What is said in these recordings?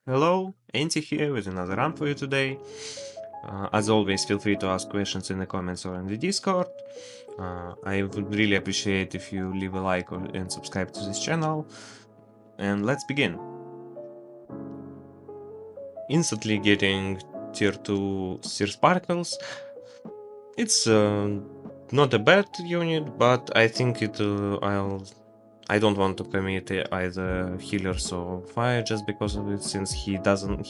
Hello, Anti here with another run for you today. As always, feel free to ask questions in the comments or in the Discord. I would really appreciate if you leave a like and subscribe to this channel. And let's begin. Instantly getting tier 2 Seer Sparkles. It's not a bad unit, but I think I don't want to commit either healers or fire just because of it, since he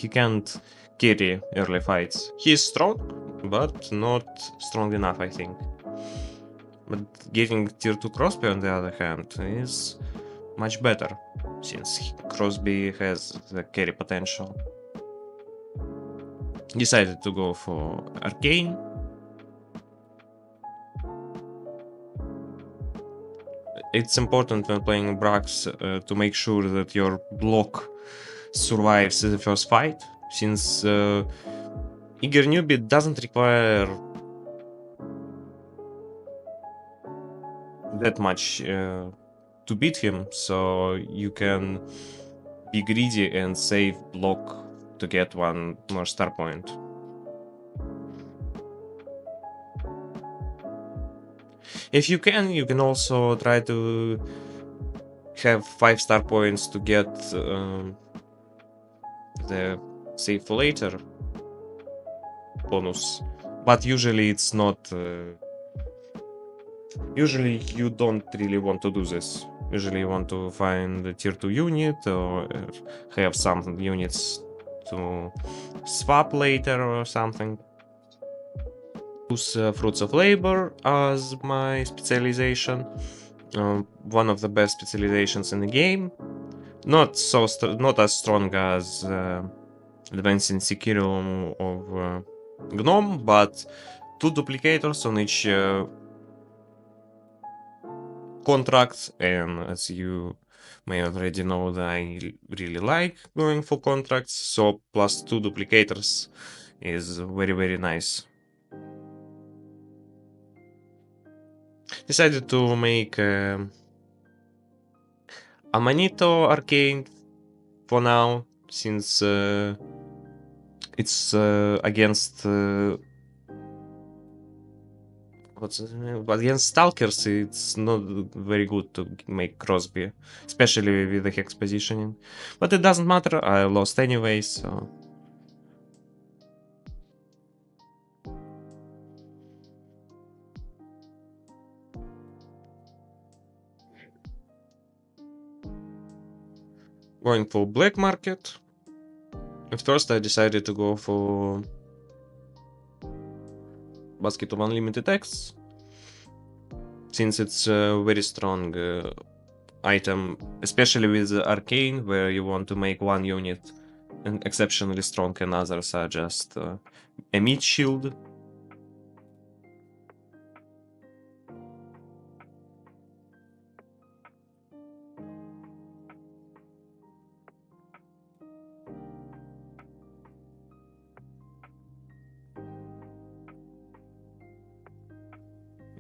can't carry early fights. He's strong, but not strong enough, I think. But getting tier 2 Crosby on the other hand is much better, since Crosby has the carry potential. Decided to go for Arcane. It's important when playing Brax to make sure that your block survives the first fight, since Eager Newbie doesn't require that much to beat him, so you can be greedy and save block to get one more star point. If you can also try to have 5 star points to get the save for later bonus, but usually it's not. Usually you don't really want to do this. Usually you want to find a tier 2 unit or have some units to swap later or something. Use Fruits of Labor as my specialization. One of the best specializations in the game. Not as strong as Advancing Securium of Gnome, but 2 duplicators on each contract, and as you may already know that I really like going for contracts, so plus 2 duplicators is very nice. Decided to make Amanito Arcane for now, since it's against against Stalkers. It's not very good to make Crosby, especially with the Hex positioning. But it doesn't matter, I lost anyway, so... Going for Black Market. At first I decided to go for Basket of Unlimited X, since it's a very strong item, especially with Arcane, where you want to make one unit exceptionally strong and others are just a meat shield.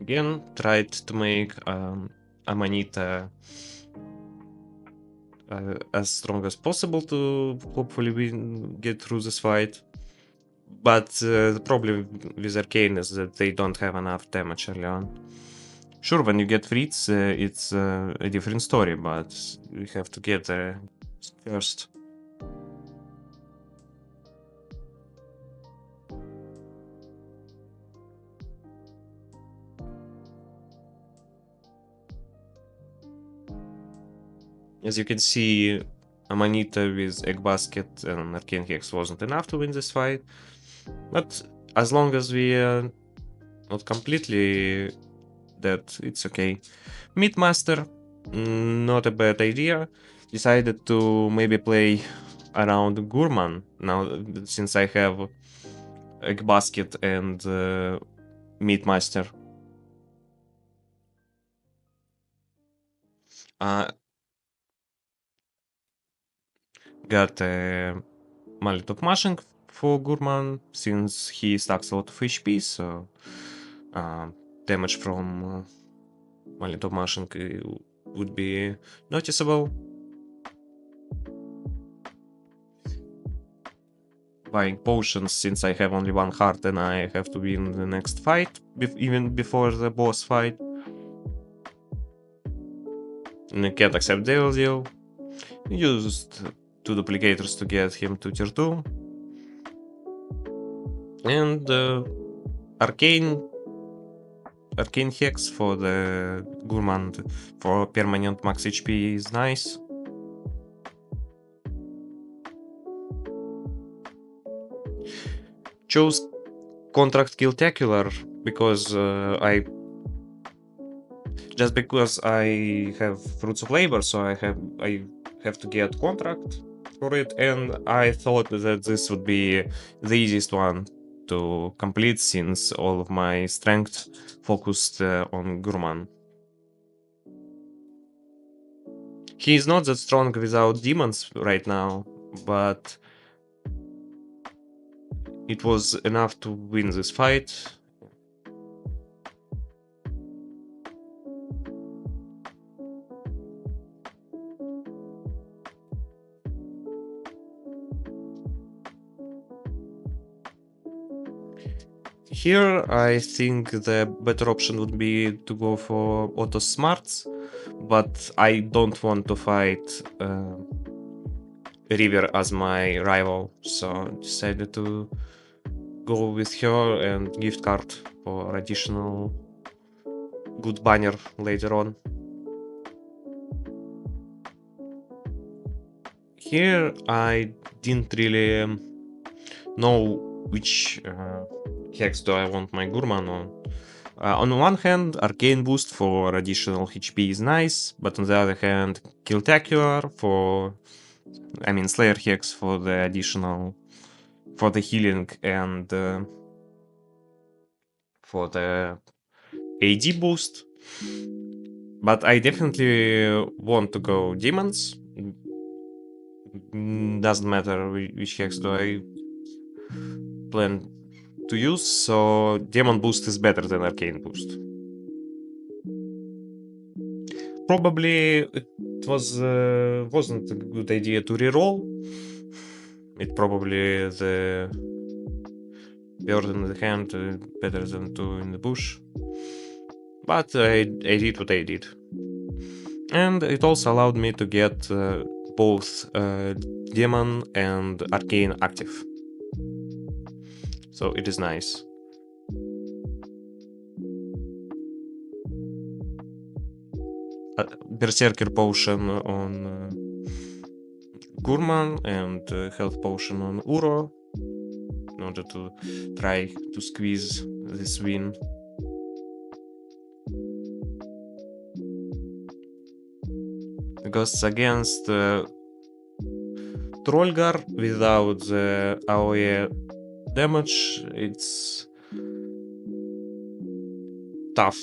Again, tried to make Amanita as strong as possible to hopefully get through this fight. But the problem with Arcane is that they don't have enough damage early on. Sure, when you get Fritz, it's a different story, but we have to get there first. As you can see, Amanita with Egg Basket and Arcane Hex wasn't enough to win this fight. But as long as we are not completely dead, it's okay. Meat Master, not a bad idea. Decided to maybe play around Gurman now, since I have Egg Basket and Meat Master. Got a Mallet of Mashing for Gurman, since he stacks a lot of HP, so damage from Mallet of Mashing would be noticeable. buying potions since I have only one heart and I have to win the next fight, even before the boss fight. And I can't accept deal. Used 2 duplicators to get him to tier 2. And arcane hex for the gourmand for permanent max HP is nice. Chose contract killtacular because I have fruits of labor, so I have to get contract for it, and I thought that this would be the easiest one to complete since all of my strength focused on Gurman. He is not that strong without demons right now, but it was enough to win this fight. Here, I think the better option would be to go for Auto Smarts, but I don't want to fight River as my rival, so decided to go with her and gift card for additional good banner later on. Here, I didn't really know which hex do I want my Gurman on. On one hand, arcane boost for additional HP is nice, but on the other hand, killtacular for, Slayer hex for the additional, for the healing and for the AD boost. But I definitely want to go demons. Doesn't matter which hex do I plan to use, so demon boost is better than arcane boost. Probably it wasn't a good idea to reroll. It probably the bird in the hand better than two in the bush. But I did what I did. And it also allowed me to get both demon and arcane active. So it is nice. Berserker potion on Gurman and health potion on Uro in order to try to squeeze this win. Because against Trollgar without the AoE damage, it's tough.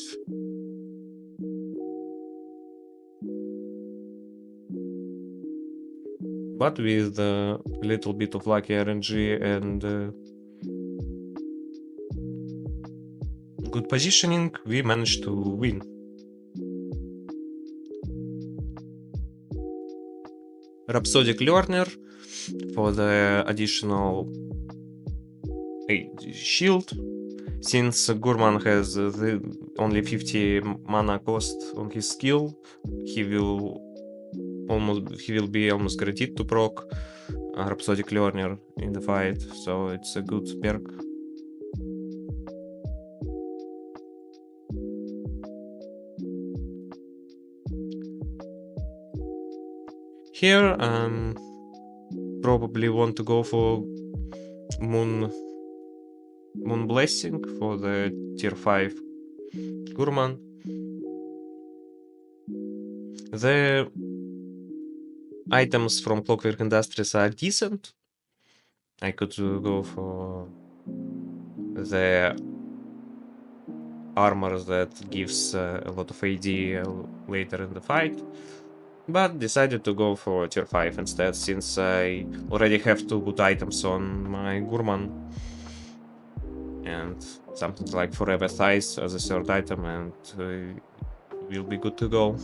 But with a little bit of lucky RNG and good positioning, we managed to win. Rhapsodic Learner for the additional shield. Since Gurman has only 50 mana cost on his skill, he will be almost guaranteed to proc Rhapsodic Learner in the fight, so it's a good perk. Here, probably want to go for Moon Blessing for the tier 5 Gurman. The items from Clockwork Industries are decent. I could go for the armor that gives a lot of AD later in the fight, but decided to go for tier 5 instead, since I already have 2 good items on my Gurman and something like Forever Thighs as a third item, and will be good to go.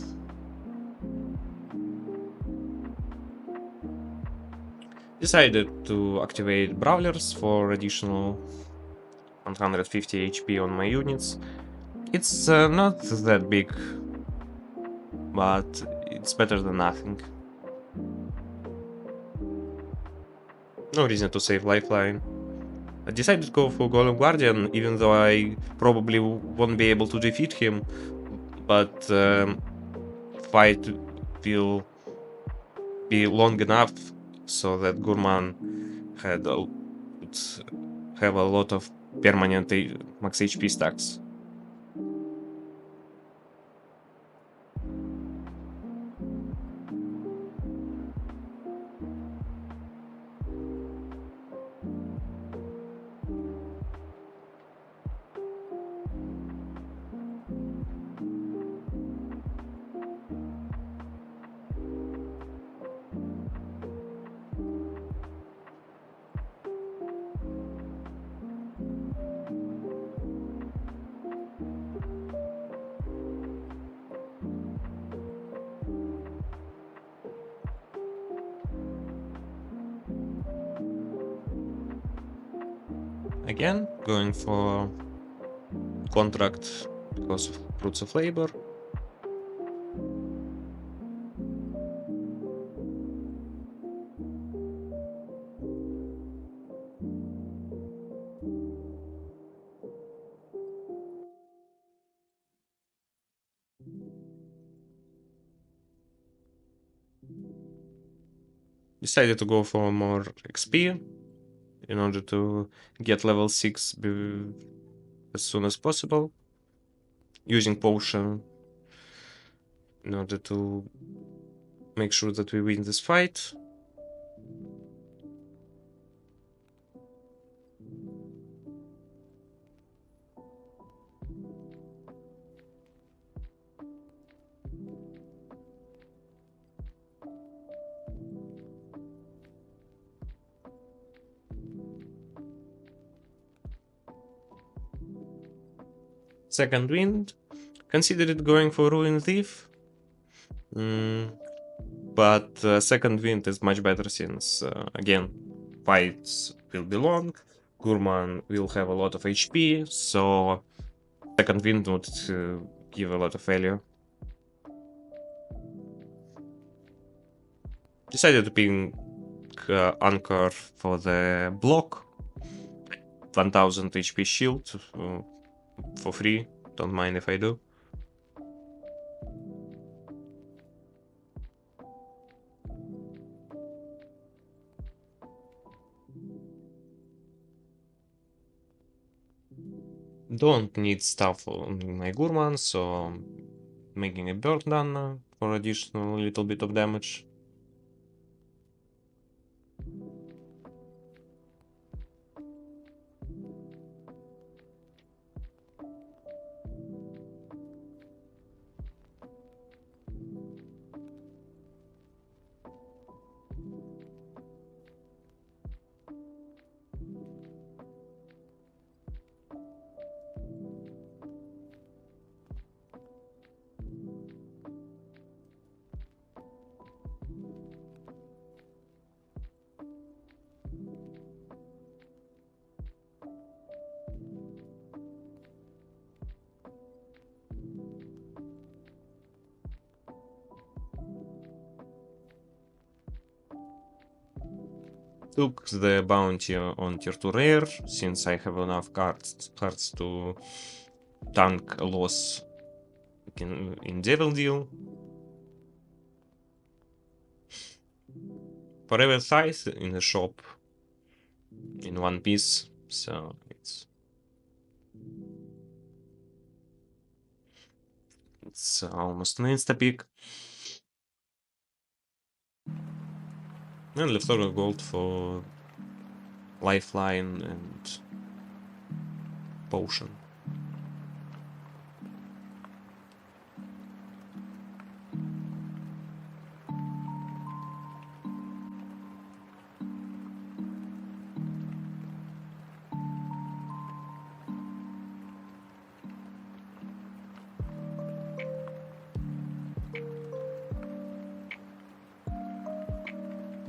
Decided to activate brawlers for additional 150 HP on my units. It's not that big, but it's better than nothing. No reason to save lifeline. I decided to go for Golem Guardian, even though I probably won't be able to defeat him, but fight will be long enough so that Gurman would have a lot of permanent max HP stacks. Again, going for contract because of Fruits of Labor. Decided to go for more XP in order to get level 6 as soon as possible, using potion in order to make sure that we win this fight. Second wind, considered going for Ruin Thief, but second wind is much better since, again, fights will be long, Gurman will have a lot of HP, so second wind would give a lot of value. Decided to ping Anchor for the block, 1000 HP shield for free, don't mind if I do. Don't need stuff on my Gurman, so making a burn done for additional little bit of damage. Took the bounty on tier 2 rare, since I have enough cards to tank a loss in Devil Deal. Forever Thighs in the shop in one piece, so it's almost an insta pick. And leftover gold for lifeline and potion.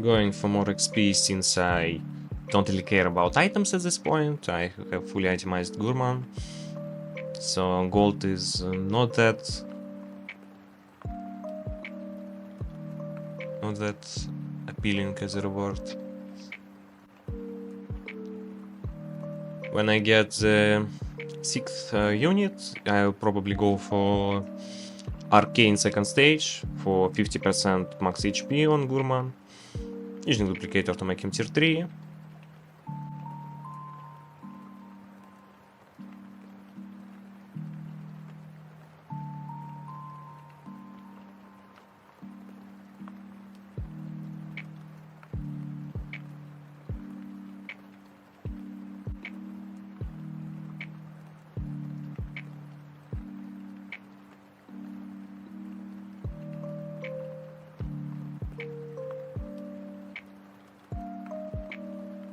Going for more XP since I don't really care about items at this point. I have fully itemized Gurman. So gold is not that appealing as a reward. When I get the 6th unit, I'll probably go for Arcane second stage for 50% max HP on Gurman, using duplicator to make him tier 3.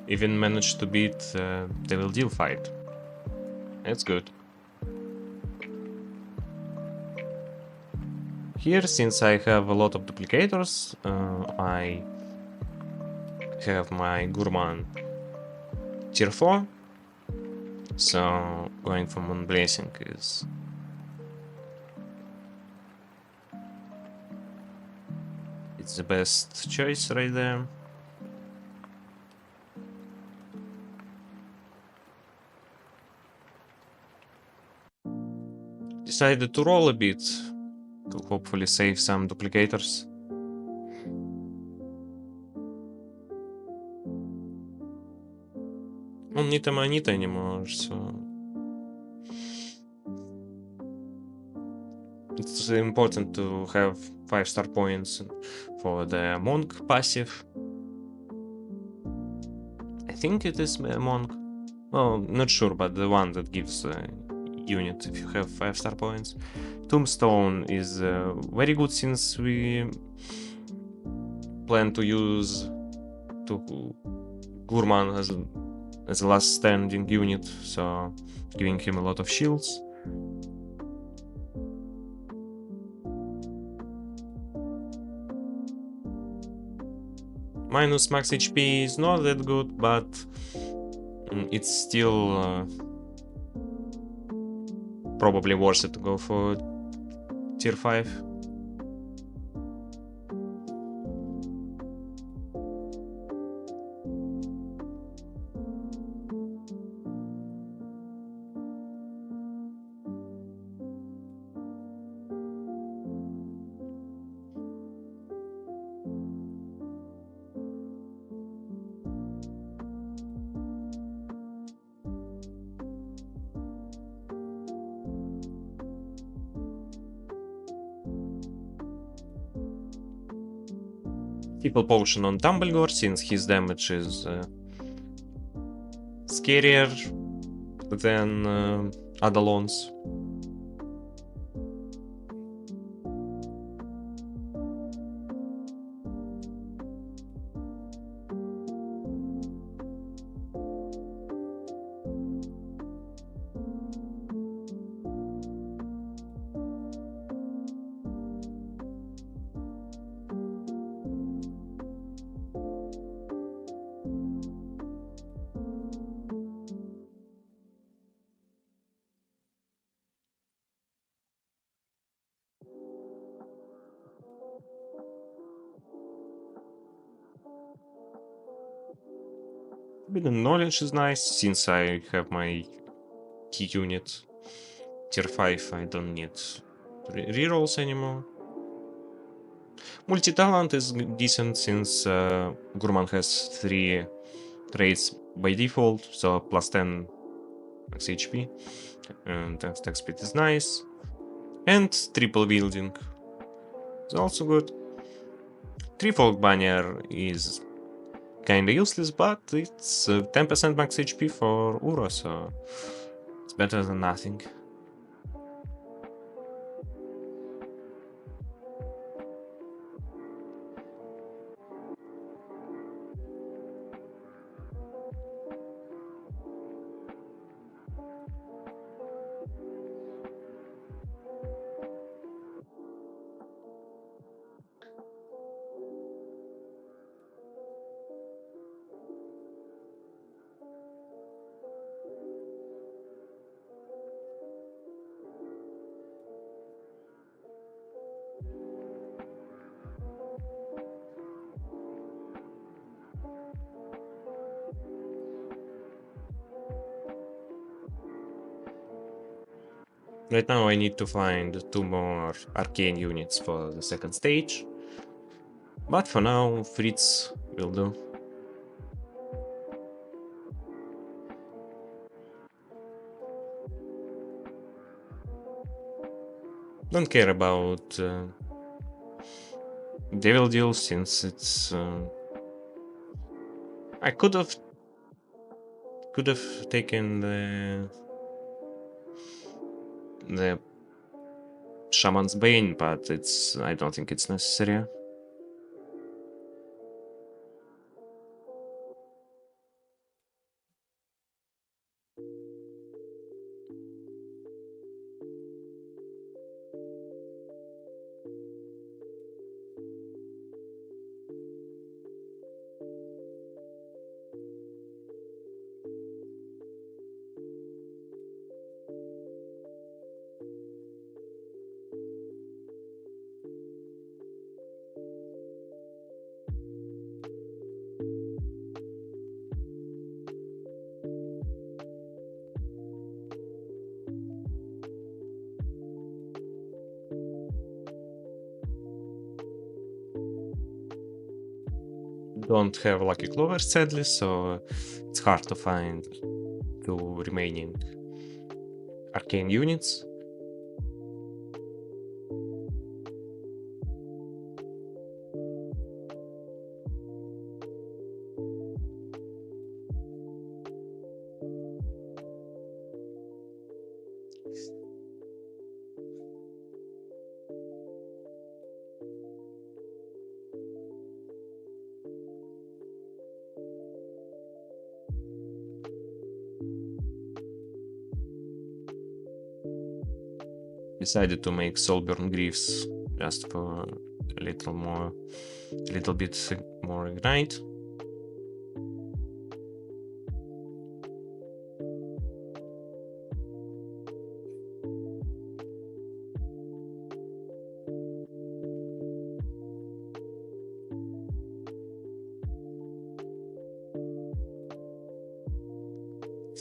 Even managed to beat Devil Deal fight. That's good. Here, since I have a lot of duplicators, I have my Gurman tier 4. So going for Moon Blazing is it's the best choice right there. Decided to roll a bit to hopefully save some duplicators. Он need a moneta anymore, so it's important to have 5-star points for the monk passive. I think it is a monk. Well, not sure, but the one that gives a unit if you have 5-star points. Tombstone is very good since we plan to use Gurman as a last standing unit, so giving him a lot of shields. Minus max HP is not that good, but it's still probably worth it to go for tier 5. Triple potion on Dumbledore since his damage is scarier than Adalon's. Forbidden Knowledge is nice, since I have my key unit. Tier 5, I don't need rerolls anymore. Multi-talent is decent, since Gurman has 3 traits by default, so plus 10 max HP, and attack speed is nice. And triple wielding is also good. Threefold banner is kinda useless, but it's 10% max HP for Uro, so it's better than nothing. Right now I need to find 2 more arcane units for the second stage. But for now, Fritz will do. Don't care about Devil Deal since it's... I could have taken the Shaman's Bane, but I don't think it's necessary. Don't have Lucky Clover sadly, so it's hard to find 2 remaining arcane units. Decided to make Soulburn Greaves just for a little bit more ignite.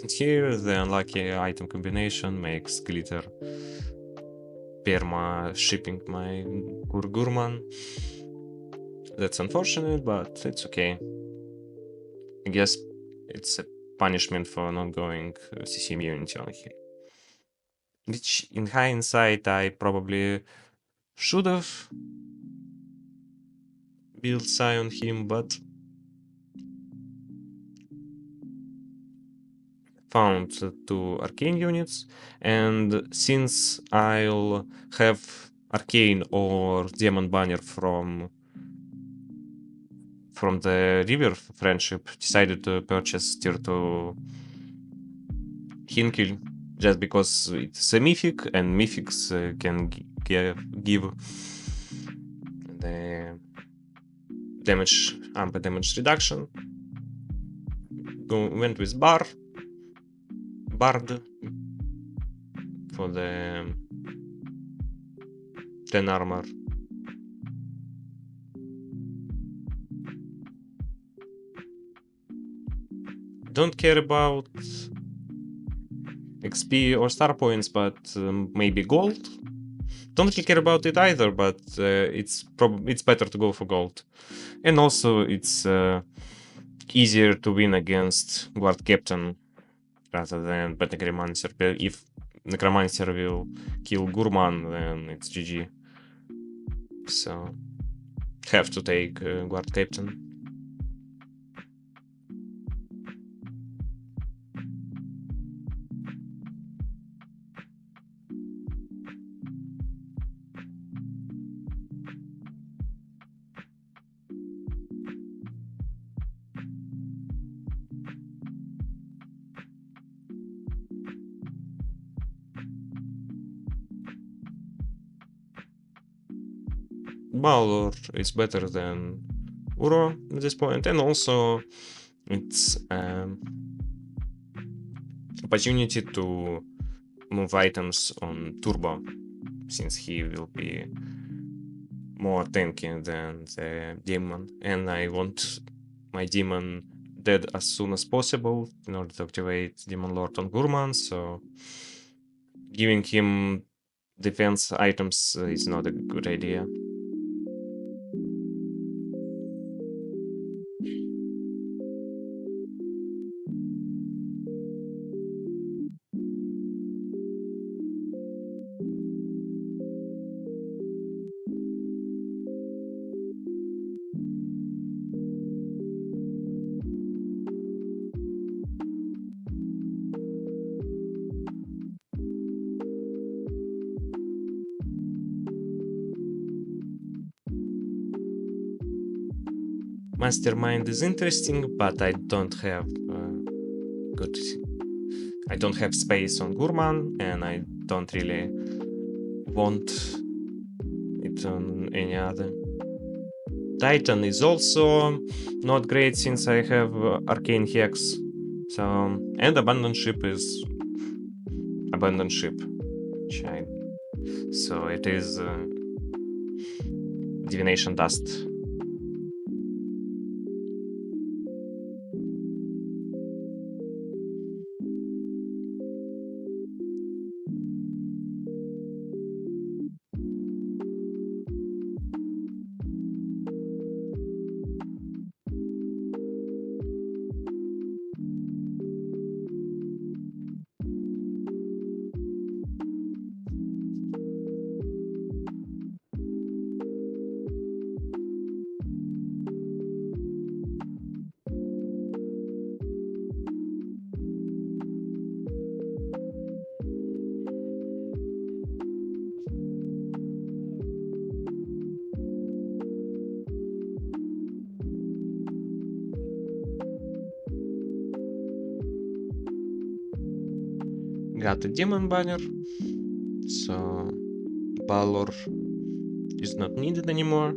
And here the unlucky item combination makes glitter perma shipping my Gurgurman. That's unfortunate, but it's okay. I guess it's a punishment for not going CC immunity on him. Which in hindsight I probably should have built Psy on him, but found 2 arcane units, and since I'll have arcane or demon banner from the river friendship, decided to purchase tier 2 Hinkil just because it's a mythic and mythics can give the damage amp damage reduction. Went with Bard for the 10 armor. Don't care about XP or star points, but maybe gold. Don't really care about it either, but it's better to go for gold. And also it's easier to win against Guard Captain rather than Bad Necromancer. If Necromancer will kill Gurman, then it's GG. So have to take Guard Captain. Balor is better than Uro at this point, and also it's opportunity to move items on Turbo, since he will be more tanky than the demon, and I want my demon dead as soon as possible in order to activate Demon Lord on Gurman, so giving him defense items is not a good idea. Mastermind is interesting, but I don't have good. I don't have space on Gurman, and I don't really want it on any other. Titan is also not great since I have Arcane Hex. So, and Abandoned Ship is Abandoned Ship. So it is Divination Dust. Got a demon banner, so Balor is not needed anymore.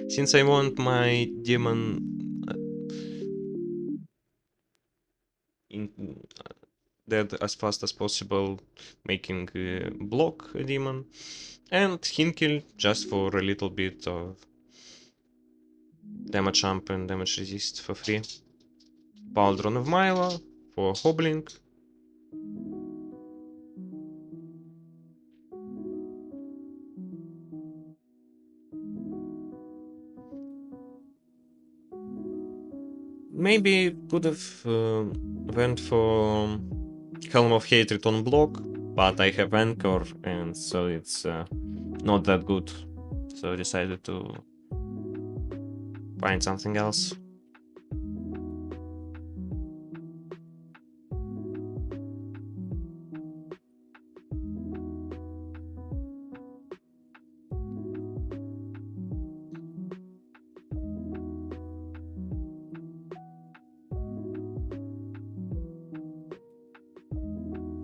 Since I want my demon dead as fast as possible, making block a demon, and Hinkill just for a little bit of damage amp and damage resist for free. Pauldron of Milo for hobbling. Maybe could have went for Helm of Hatred on block, but I have Anchor, and so it's not that good. So I decided to find something else.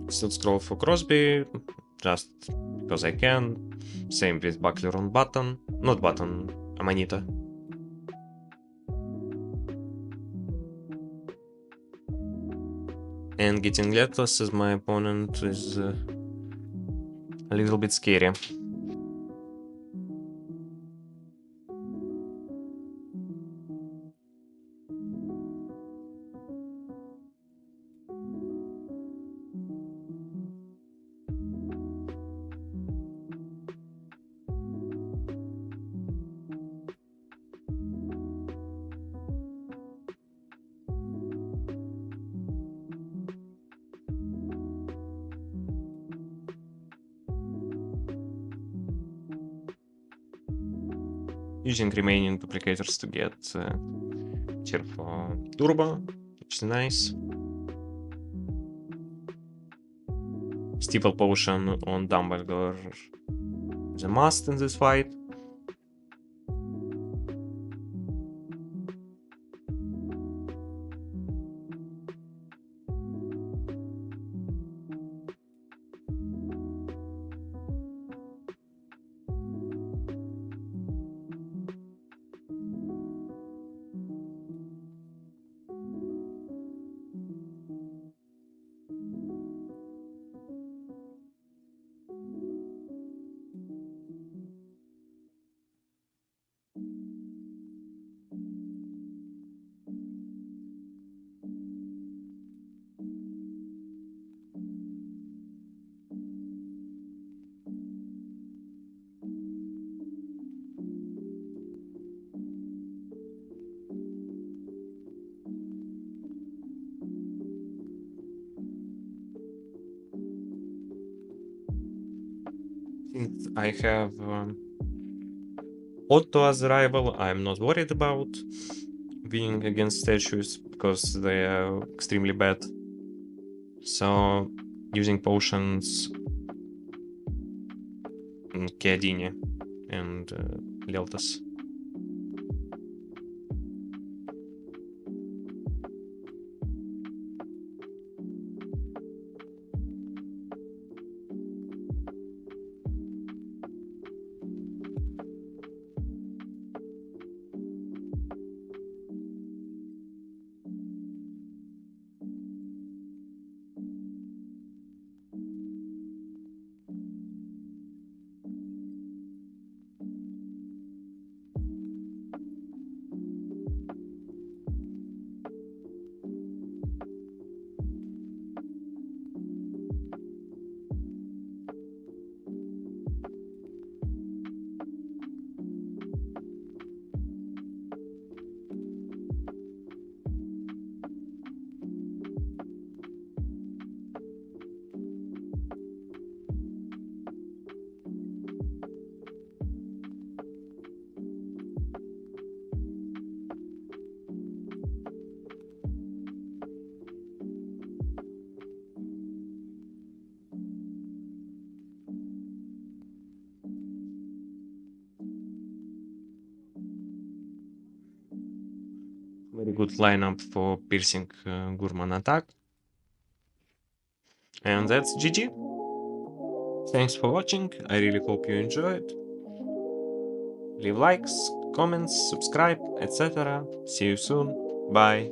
Still scroll for Crosby, just because I can. Same with Buckler on button. Not button, Amanita. And getting Letless as my opponent is a little bit scary. Using remaining duplicators to get tier for Turbo, which is nice. Steeple Potion on Dumbledore is a must in this fight. Since I have Otto as a rival, I'm not worried about being against statues because they are extremely bad. So using potions, Chiadini and Leltas. Very good lineup for piercing Gurman attack. And that's GG. Thanks for watching. I really hope you enjoyed. Leave likes, comments, subscribe, etc. See you soon. Bye.